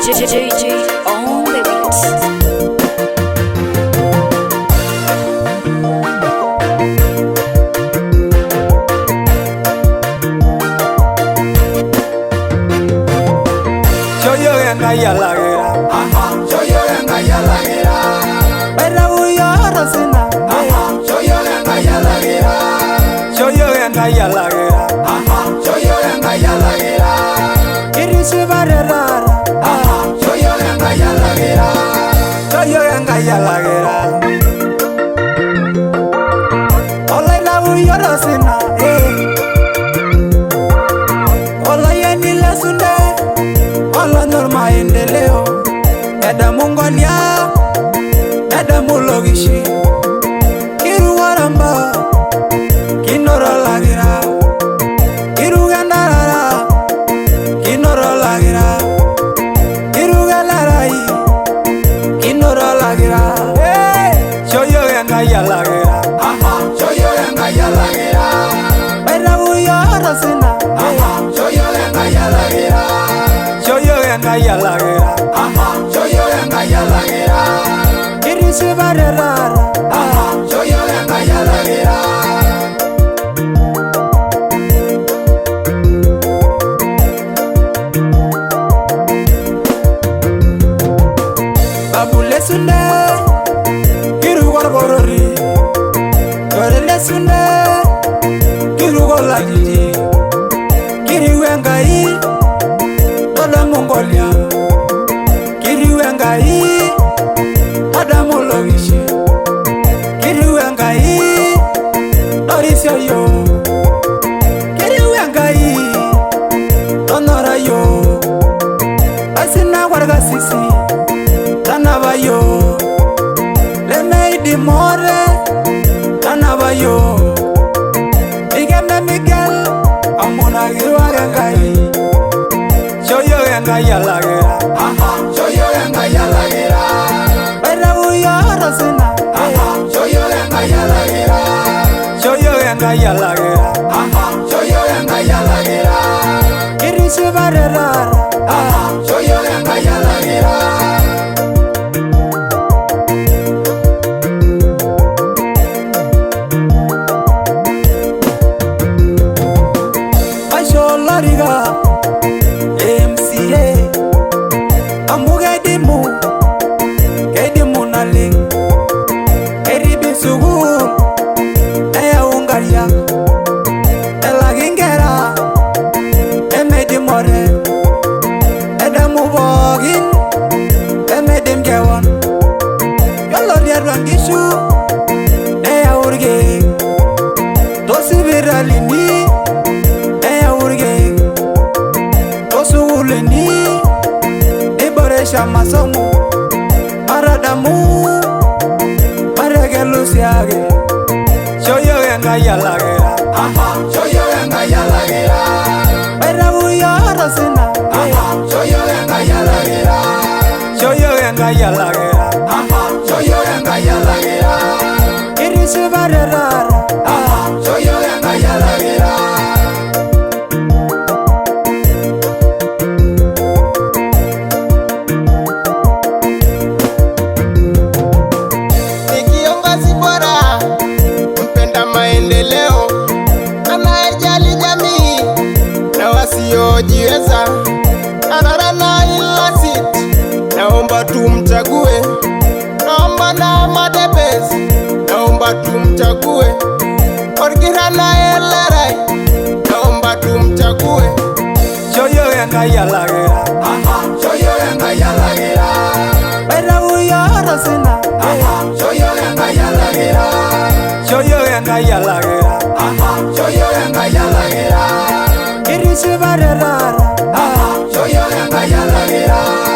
JJ on the beats. Babu le Sunte, kiru gorgorori. Dore le Sunte, kiru golagiji. Kiri wengai, toda Mongolia. Kiri wengai, ada mologishi. Kiri wengai, dorisio yo. Kiri wengai, tonora yo. Asina warga sisi. Tanabayo, le meidi more, Tanabayo, Miguel, Amona Giruagai, Shoyo Yangaya Lagera, Shoyo Yangaya Lagera, Berabuya Rosina, Shoyo Yangaya Lagera, Shoyo Yangaya Lagera, Shoyo Yangaya Lagera, Kirisu Barera, Shoyo Yangaya Lagera. Masomo maradamu maregelusiage shoyo yangaya lagera shoyo yangaya lagera berabu yorosina shoyo yangaya lagera shoyo yangaya lagera shoyo yangaya lagera irisi barera shoyo yangaya lagera. Jiweza anarana ila sit, naomba tumchague, naomba na madebezi, naomba tumchague, orgirana elerai, naomba tumchague. Shoyo yangaya lagera, shoyo yangaya lagera, berabu yorosina, shoyo yangaya lagera, shoyo yangaya lagera, shoyo yangaya lagera. Irisi barera, shoyo yangaya lagera.